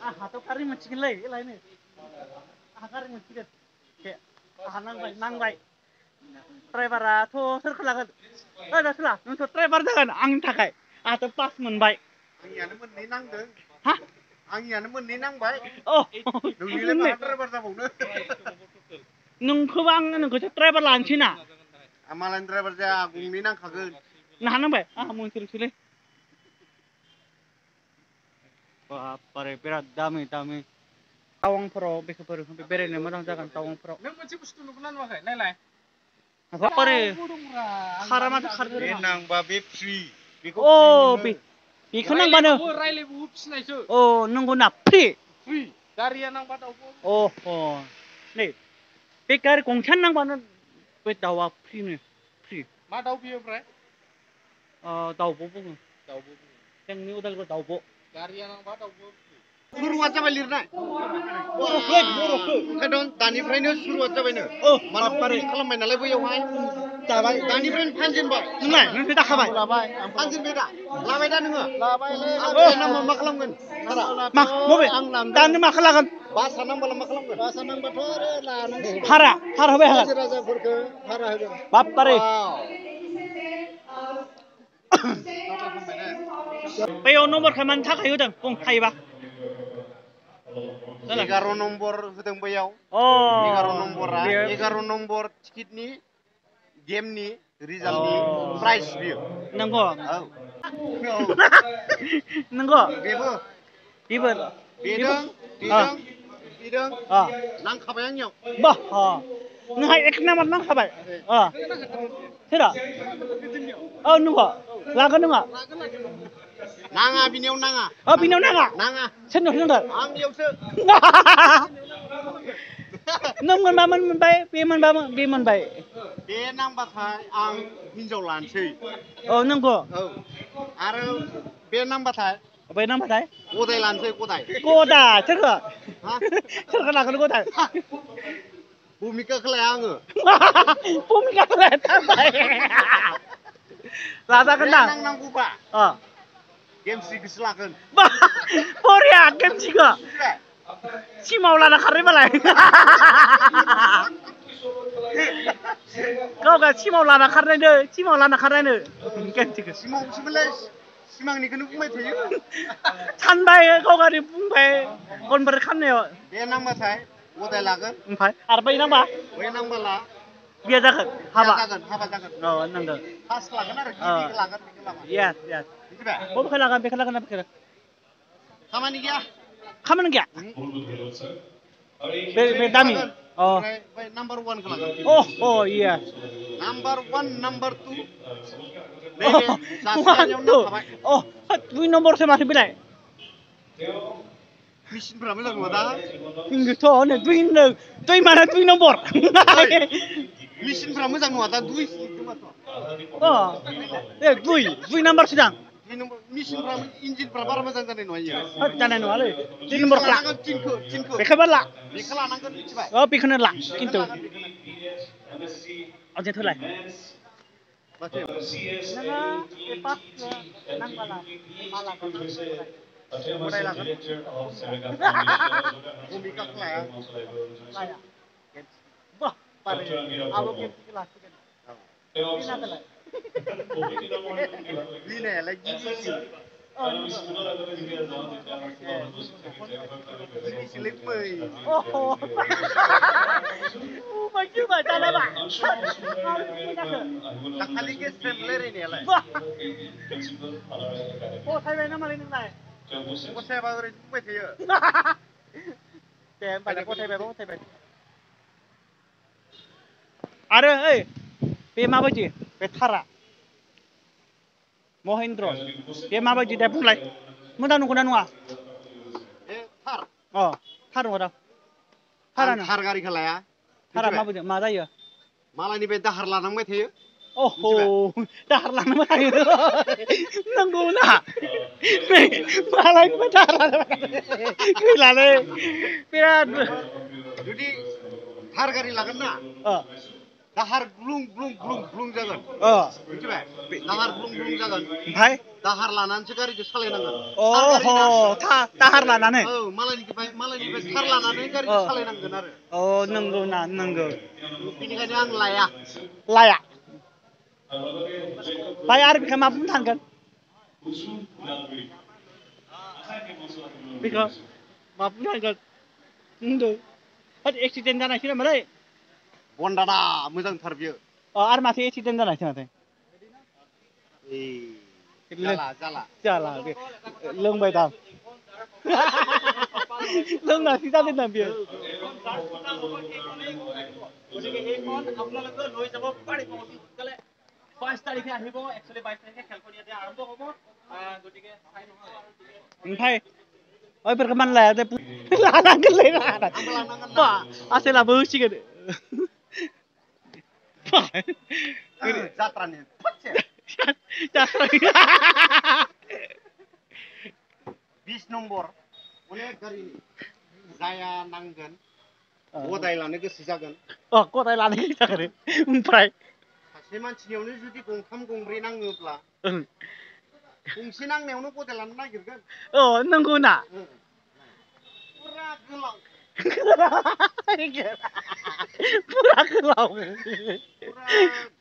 आंहाथ' गारि मोनसिगोनलै लायनो आंहा गारि मोनसिगोन दे आंहा नांबाय ड्राइभाराथ' सोरखौ लागोन ओइ नोंसोरा नोंथ' ड्राइभार जागोन आंनि थाखाय आंहाथ' पास मोनबाय आंनियानो मोननै नांदों हा आंनियानो मोननै नांबाय औ नोंनिलाय माहा ड्राइभार जाबावनो नोंखौबो आं नोंखौसो ड्राइभार लानोसै ना मालायनि ड्राइभार जाया गंनै नांखागोन नाहा नांबाय आंहा मोनसेल'सैलै बारे बिराद दामि टावांफोराव बेखौफोर बेरायनो मोजां जागोन टावांफोराव नों मोनसे बुस्थु नुगोना नुवाखै नायलाय बारे खारा माथो खारनो बे रोङा नांबा बे फ्रि बेखौ अ फ्रि मोनो बेखौ नांबानो रायलायबाबो फिसिनायसो अ नंगौ ना फ्रि गारिया नांबा दाउबो अ नै बे गारि गंसेयानो नांबानो बे दाउआ फ्रि मा दाउ बियो ओमफ्राय दाउब' बुङो जोंनि उदालगुरियाव दाउब' गारिया नांबा दाउबो सुरुवात जाबाय लिरनाय बर'सो ओंखायनोथ' दानिफ्रायनो सुरुवात जाबायनो माने बारे कम्पिटिसन खालामबाय नालाय बैयावहाय जाबाय दानिफ्रायनो फानजेनबाय नोंलाय नोंसो दाखाबाय फानजेनबाय दा लाबाय दा नोङो लाबायलै बे नाम्बार मा खालामगोन मा बबे आं लांदों दानो मा खालागोन बासा नांबाला मा खालामगोन बासा नांबाथ' आरो लानांसिगोन भारा होबाय हागोन रायजो राजाफोरखौ भारा होगोन बारे बैयाव नम्बरखौ मानि थाखाय होदों बुं हायोबा 11 नम्बर होदों बैयाव अ 11 नम्बरा बेयो 11 नम्बर टिकेटनि गेमनि रिजाल्टनि प्राइज बियो नंगौ औ नंगौ बेबो बेदों नांखाबाय आंनियाव बा नोंहा एक नाम्बार नांखाबाय सोरा नंगौ लागोन नोङो नाङा बिनियाव नाङा बिनाव नाङा सोरनाव नांगोन आंनियावसो नों मोनबा मोनबाय बे मोनबाय बे नांबाथाय आं हिनजाव लानोसै औ नंगौ औ आरो बे नांबाथाय बै नाम्बारथाय गदाय लानोसै गदाय सोरखौ लागोन गदाय भुमिकाखौ लाया आङो भुमिकाखौ लाजागोन बे दां नांनांगौबा गेमस्रिखौसो लागोन बरिया गेमस्रिखौ सिमाव लाना खारबायबालाय गाव सिमाव लाना खारनायनो गेमस्रिखौ सिमांनिखौनो बुंबाय थायो सानबाय गावगारि बुंबाय कनभार्ट खालामनायाव बे नांबाथाय गदाय लागोन ओमफ्राय आरो बै नांबा बै नांबाला बिया जागोन हाबा जागोन नांगौ फार्स्ट लागोन आरो गिबिखौ लागोन बेखौ लागोन मिथिबाय बबेखौ लागोन बेखौ लागोन खामानि गैया बे दामि ओमफ्राय बै नाम्बार 1 खौ लागोन नाम्बार 1 नाम्बार 2 नैबे जासियानियाव नांखाबाय 2 नम्बरसो माथो बेलाय मेचिनफोरा मोजां नङा दा इंगोथ' दुइ माने 2 नम्बर मेचिनफोरा मोजां नङा दा 2 दुइ नाम्बारसो दां मेचिनफ्रा इन्जिनफ्रा बारा मोजां जानाय नङा इयो जानाय नङालै 2 तिनखौ नम्बरखौ लानांगोन तिनखौ बेखौबो ला बेखौ लानांगोन मिथिबाय बेखौनो ला खिन्थु अजेथ'लाय नोङो बे पासखौ नांबाला मा लागोन गदाय लागोन भुमिकाखौ लाया आंबो गेमस्रिखौ लासिगोन लिनाखौलाय लिनायालाय गिबिसो गिबिसोलै गुमै दाखालि गेस टाइम रायलायनायालाय फसायबाय नामालै नोंलाय गसायाबा ओरैनो बुंबाय थायो दे होमबालाय गथायबाय आरो ओइ बे माबायदि बे थारा महेन्द्र बे माबायदि दे बुंलाय मोजां नंगौना नङा थार नङा दां आं थार गारिखौ लाया थारा माबायदि मा जायो मालायनिफ्राय दाहार लानांबाय थायो दाहार लानांबाय थायो नंगौना मालायनिफ्राय दाहार गैलालै बिराद जुदि थार गारि लागोन ना दाहार ब्लुं जागोन मिथिबाय दाहार ब्लुं जागोन ओमफ्राय दाहार लानानैसो गारिखौ सालायनांगोन दाहार लानानै औ मालायनि मालायनिफ्राय थार लानानै गारिखौ सालायनांगोन आरो अ नंगौ ना नंगौ बेनिखायनो आं लाया लाया भाई आरो बेखौ मा बुंनो थांगोन बेखौ मा बुंनो थांगोन बुंदो एक्सिडेन्ट जानायसै नामालै बन्दादा मोजांथार बियो आरो माथो एक्सिडेन्ट जानायसै माथो जाला बे लोंबाय दां लोंनासो जादों दां बेयो গতিকে এইখন আপোনালোকে লৈ যাব পাৰিব অতি সোনকালে 22 তাৰিখে আহিব একচুয়ালি 22 তাৰিখে খেলখন ইয়াতে আৰম্ভ হ'ব গতিকে ओमफ्राय ओइफोरखौ मान लाया दे लानांगोनलै लानांगोन आसोलाबो होसिगोन जात्रानि जात्रानि 20 नम्बर अनेक गारिनि जाया नांगोन गदाय लानो गोसो जागोन गदाय लानो गोसो जागोन ओमफ्राय सासे मानसिनियावनो जुदि गंथाम गंब्रै नाङोब्ला गंसे नांनायावनो गदाय लानो नागिरगोन नंगौ ना पुरा गोलाव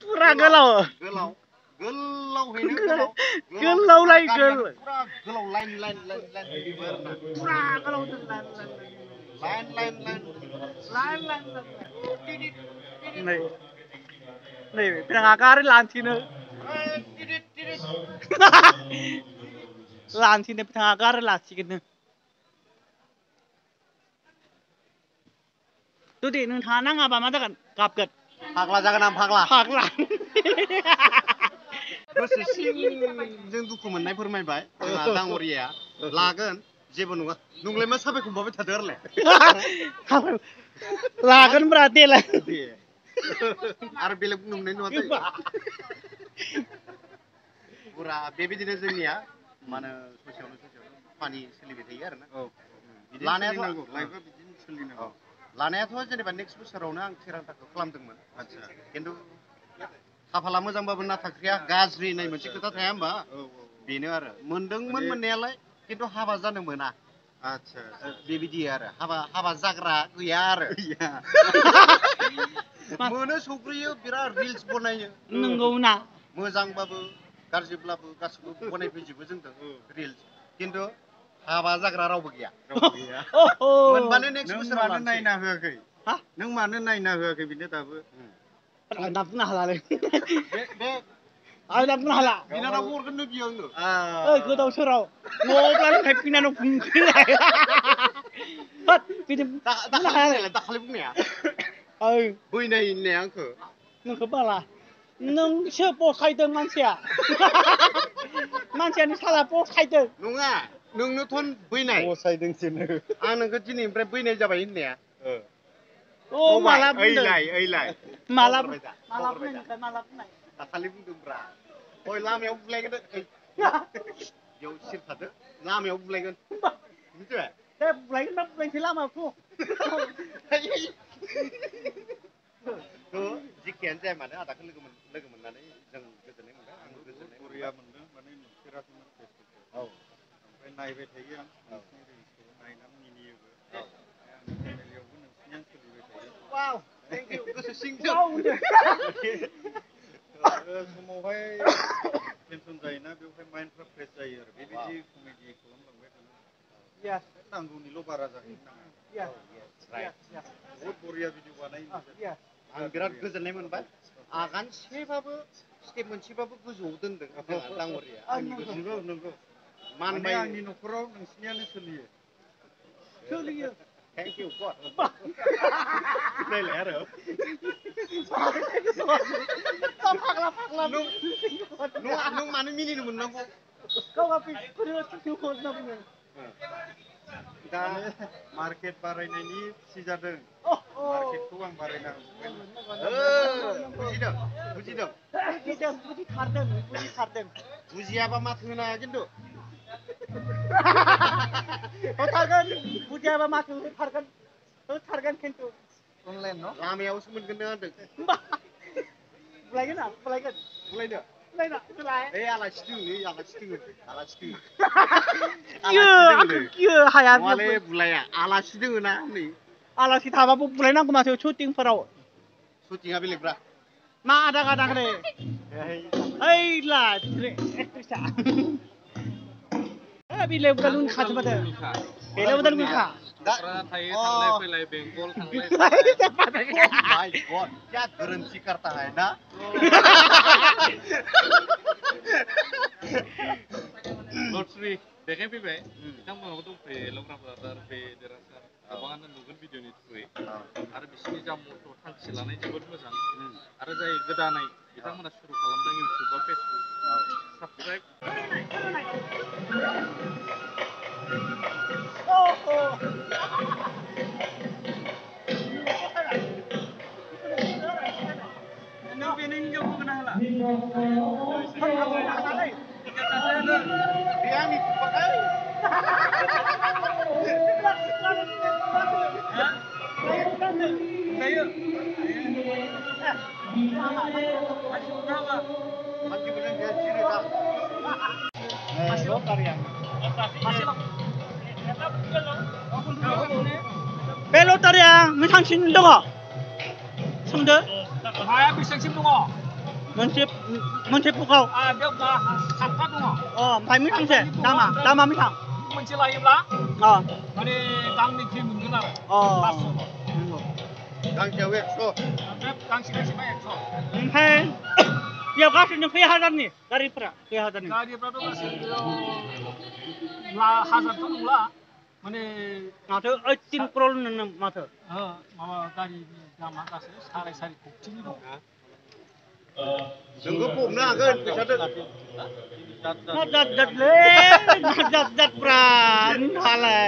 पुरा गोलाव गोलावैनो गोलावलाय पुरा गोलाव लाइन पुरा गोलाव नै बिथाङा गारि लानसिनो लानसिनो बिथाङा गारि लासिगोन जुदि नोंथाङा नाङाबा मा जागोन गाबगोन फाग्ला जागोन आं फाग्ला गोसो सिंजों दुखु मोननाय फोरमायबाय जोंहा दाङरिया लागोन जेबो नङा नोंलाय मा साबायखर बावबाय थादो आरोलाय लागोनब्रा देलाय आरो बेलेग नुनाय नङा दे पुरा बेबायदिनो जोंनिया माने ससेयावनो खामानि सोलिबाय थायो आरोना लानायाथ' जेनेबा नेक्स्ट बोसोरावनो आं थिरांथाखौ खालामदोंमोन खिन्थु खाफाला मोजांबाबो नाथाख्रिया गाज्रि होननाय मोनसे खोथा थाया होमबा बेनो आरो मोनदोंमोन मोननायालाय खिन्थु हाबा जानो मोना आच्छा बेबायदि आरो हाबा जाग्रा गैया आरो मोनो सौग्रियो बिराद रिल्स बनायो नंगौ ना मोजांबाबो गाज्रिब्लाबो गासिबो बनायफैजोबो जोंजों रिल्स खिन्थु हाबा जाग्रा रावबो गैया मोनबानो नेक्स्ट बोसोराव नायना होआखै नों मानो नायना होआखै बिनो दाबो आंना बुंनो हालालै बे आंना बुंनो हाला बिनानाव हरगोननो बियो आंनो गोदाव सोराव न'आवब्लानिफ्राय बिनानाव बुंखोलाय बिदि बुंनो हायालाय दाखालि बुंनाया बैनाय होननाया आंखो नोंखौ बाला नोंसो बसायदों मानसियानो साला बसायदों नङा नोंनोथ' बैनाय बसायदोंसोनो आं नोंखौ दिनैनिफ्राय बैनाय जाबाय होननाया माला बुंदों माला बुंनाय दाखालि बुंदोंब्रा ओइ लामायाव बुलायगोन बेयाव सिरखादो लामायाव बुलायगोन मिथिबाय दे बुलायगोन बुलायनोसै लामायावथ' जिखियानो जाया मानो आदाखौ लोगो मोननानै जों गोजोननाय मोनदों आं गोजोननाय बरिया मोनदों माने नुफेराखैमोन ओमफ्राय नायबाय थायो आं नोंसिनि रिल्सखौ नायनानै मिनियोबो आंनि फेमिलियावबो नोंसिनियानो सोलिबाय थायो वाव थेंक इउ गोसो सिंजों समावहाय टेनसन जायोना बेवहाय माइन्डफ्रा फ्रेस जायो आरो बेबायदि कमेडि खालामलांबाय थानो नांगौनिल' बारा जाहैनो नाङा बहुत बरिया भिडिअ बानायो आं बिराद गोजोननाय मोनबाय आगानसेबाबो स्टेप मोनसेबाबो गोजौआव दोनदों जोंहा दाङरिया आंनि गोसोआव नंगौ माने आंनि न'खराव नोंसिनियानो सोलियो थेंक इउ गड नायलाय आरो नों मानो मिनिनो मोननांगौ दा मार्केट बारायनायनि खुसि जादों मार्केटखौ आं बारायना बुजिदों बुजियाबा माथो होनो हाया खिन्थु बुजियाबा माथो होथारगोन खिन्थु लामायावसो मोनगोन नों होनदों बुलायगोन बुलायनो Eh alas itu, alas itu. Aku kira hayat Wale bulaya, alas itu na nih. Alasi थाबाबो बुलायनांगौ माथो शुटिंफोराव Syutingnya belik bra. मा आदा गादां रे ओइ ला एक्ट्रिसा ए बिलाय उदाल उनखासो माथो बेलाय उदाल उनखा Pernah saya tanglay pelai bengkol tanglay. My God, क्या गरंची करता है ना? Lord Sri, देखिए भी भाई, बिथांमोनाबो दंफैयो लग्रा ब्रादार बे देरहासार गोबाङानो नुगोन भिडिअनि थ्रुयै आरो बिसोरनि जा मथ' थांखि लानाय जोबोद मोजां आरो जाय गोदानै बिथांमोना सुरु खालामदों इउटुब बा फेसबुक साबस्क्राइब नों बेनि हिनजावखौ होना होला Dia nih pakai. Masih bener dia ciri tak? Masih lokal ya? Masih बे लटारिया बेसांसिम दङ सोंदो माया बेसेबांसिम दङ मोनसे पुकाव बेयाव सातथा दङ ओमफ्राय बेसांसे दामा बेसां मोनसे लायोब्ला अ माने गांनैखै मोनगोन आरो Gangsयाव 100. बे गांसे गांसेबा 100 ओमफ्राय बेयाव गासैनो खै हाजारनि गारिफोरा खै हाजारनि गारिफ्राथ' गासै बेयाव हाजारथ' नंला माने माथो 18 क्रल नो माथो माबा गारिनि दामा गासै 4.5 कौटिनि दं Sungguh pun nak kan bisa tu. जात ब्रा नोंहालाय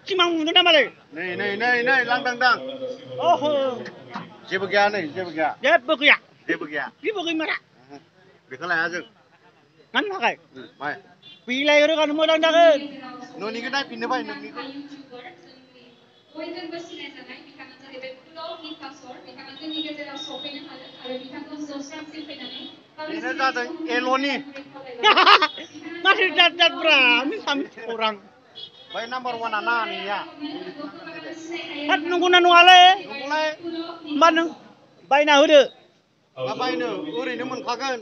सिमां नुदों नामा लै Nih, lang dang. ओहो Jebu gaya nih, jebu gaya. जेबो गैया Jebu gaya. जेबो गैमारा Betul lah aja. गाननो थाखाय Mai. बिलाइ रोगानो मोजां जागोन Noni kita pindah bay, noni. बयजोंबो सिनायजानाय बिथाङा जाहैबाय पुलाव निकासर बिथाङा जोंनि गेजेराव सफैनो हादों आरो बिथांखौ जौस्रांसिम फैनानै Ini datang Eloni. माथो जात ब्रा नोंहा मिथिखौरां Bay number 1 anak nih ya. हाब नंगौना नङालै Mulai होमबा नों बायना होदो ngapain ओरैनो मोनखागोन.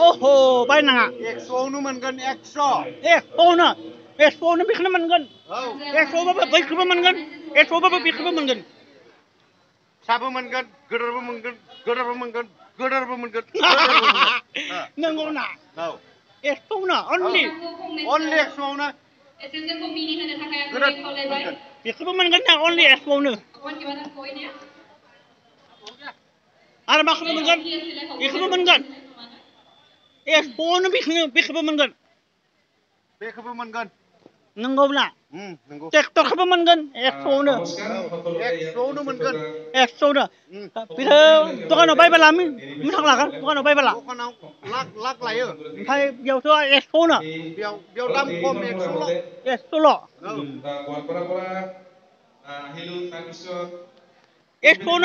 ओहो बायनाङा 100 मोनगोन 100. एक्स'आवनो बेखौनो मोनगोन औ एक्स'बाबो बैखौबो मोनगोन एक्स'बाबो बेखौबो मोनगोन फिसाबो मोनगोन गोदोरबो मोनगोन गोदोरबो मोनगोन नंगौना औ एक्स'आवनो अनलि 100आवनो जोंखौ मिनिहोनो थाखाय आं गोदोर खावलायबाय मोनगोन बेखौबो मोनगोन ना अनलि एक्स'आवनो आरो माखौबो मोनगोन बेखौबो मोनगोन एक्स'आवनो बेखौबो मोनगोन बेखौबो मोनगोन नंगौना नंगौ ट्रेक्टरखौबो मोनगोन एक्स'आवनो 100आवनो मोनगोन एक्स'आवनो बेखौ दखानाव बायबोला मोजां लागोन दखानाव बायबोला दखानाव लाख लायो ओमफ्राय बेयावथ' एक्स'आवनो बेयाव दाम खम 100ल' एक्स'ल' औ एक्स'आवनो